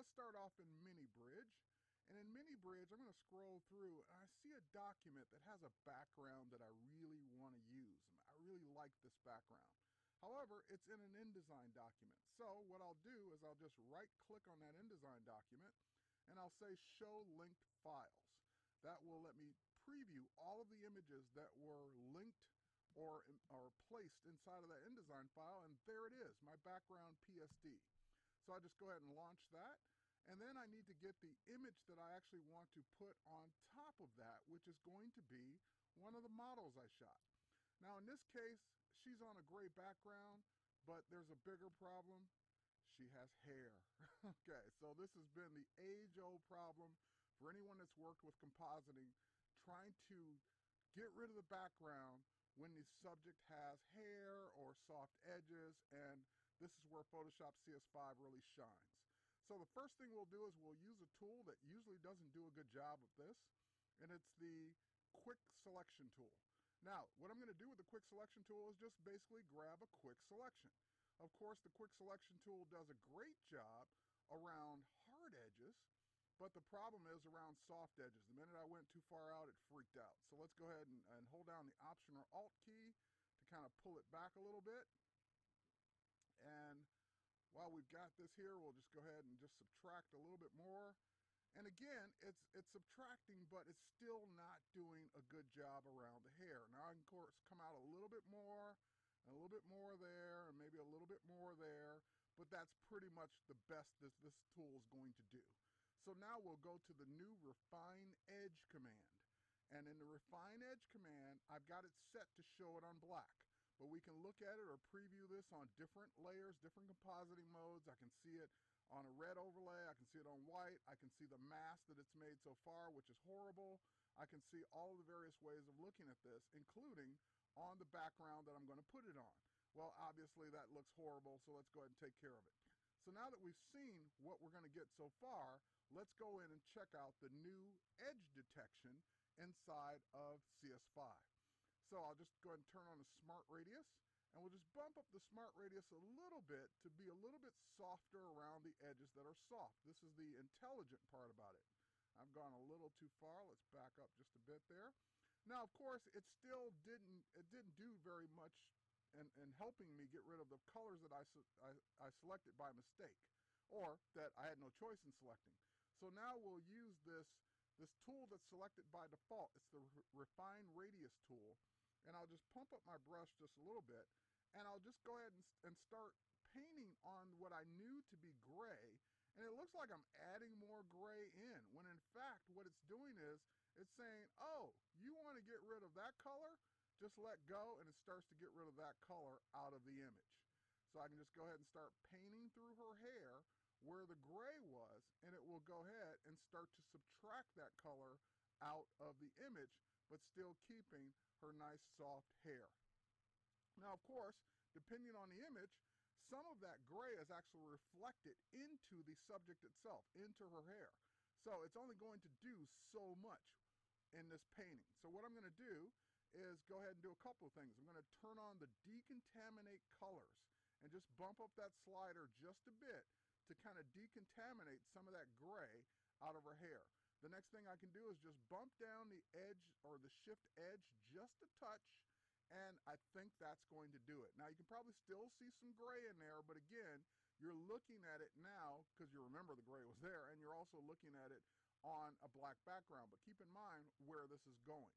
let's start off in Mini Bridge. And in Mini Bridge, I'm going to scroll through and I see a document that has a background that I really want to use. I really like this background. However, it's in an InDesign document. So what I'll do is I'll just right click on that InDesign document and I'll say show linked files. That will let me preview all of the images that were linked or placed inside of that InDesign file, and there it is, my background PSD. So I just go ahead and launch that, and then I need to get the image that I actually want to put on top of that, which is going to be one of the models I shot. Now in this case, she's on a gray background, but there's a bigger problem. She has hair. Okay, so this has been the age-old problem for anyone that's worked with compositing, trying to get rid of the background when the subject has hair or soft edges, and this is where Photoshop CS5 really shines. So the first thing we'll do is we'll use a tool that usually doesn't do a good job of this, and it's the quick selection tool. Now, what I'm going to do with the quick selection tool is just basically grab a quick selection. Of course, the quick selection tool does a great job around hard edges, but the problem is around soft edges. The minute I went too far out, it freaked out. So let's go ahead and hold down the Option or Alt key to kind of pull it back a little bit. And while we've got this here, we'll just go ahead and just subtract a little bit more. And again, it's subtracting, but it's still not doing a good job around the hair. Now I can, of course, come out a little bit more, and a little bit more there, and maybe a little bit more there, but that's pretty much the best this tool is going to do. So now we'll go to the new Refine Edge command. And in the Refine Edge command, I've got it set to show it on black. But we can look at it or preview this on different layers, different compositing modes. I can see it on a red overlay, I can see it on white, I can see the mask that it's made so far, which is horrible. I can see all of the various ways of looking at this, including on the background that I'm going to put it on. Well, obviously that looks horrible, so let's go ahead and take care of it. So now that we've seen what we're going to get so far, let's go in and check out the new edge detection inside of CS5. So I'll just go ahead and turn on the Smart Radius, and we'll just bump up the Smart Radius a little bit to be a little bit softer around the edges that are soft. This is the intelligent part about it. I've gone a little too far. Let's back up just a bit there. Now, of course, it still didn't do very much in helping me get rid of the colors that I selected by mistake, or that I had no choice in selecting. So now we'll use this tool that's selected by default. It's the Refine Radius tool. And I'll just pump up my brush just a little bit, and I'll just go ahead and start painting on what I knew to be gray, and it looks like I'm adding more gray in, when in fact what it's doing is it's saying, oh, you want to get rid of that color? Just let go, and it starts to get rid of that color out of the image. So I can just go ahead and start painting through her hair where the gray was, and it will go ahead and start to subtract that color out of the image, but still keeping her nice soft hair. Now, of course, depending on the image, some of that gray is actually reflected into the subject itself, into her hair. So it's only going to do so much in this painting. So what I'm going to do is go ahead and do a couple of things. I'm going to turn on the decontaminate colors and just bump up that slider just a bit to kind of decontaminate some of that gray out of her hair. The next thing I can do is just bump down the edge or the shift edge just a touch, and I think that's going to do it. Now you can probably still see some gray in there, but again, you're looking at it now because you remember the gray was there, and you're also looking at it on a black background. But keep in mind where this is going.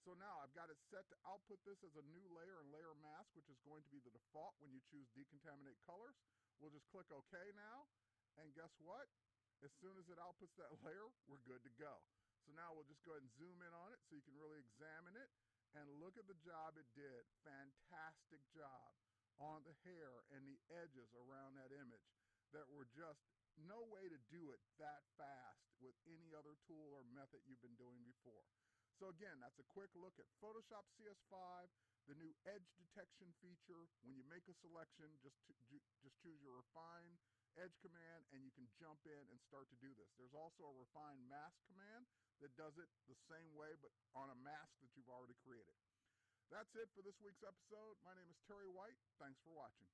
So now I've got it set to output this as a new layer and layer mask, which is going to be the default when you choose decontaminate colors. We'll just click OK now, and guess what? As soon as it outputs that layer, we're good to go. So now we'll just go ahead and zoom in on it so you can really examine it and look at the job it did. Fantastic job on the hair and the edges around that image that were just no way to do it that fast with any other tool or method you've been doing before. So again, that's a quick look at Photoshop CS5, the new edge detection feature. When you make a selection, just choose your Refine Edge command, and you can jump in and start to do this. There's also a Refine Mask command that does it the same way, but on a mask that you've already created. That's it for this week's episode. My name is Terry White. Thanks for watching.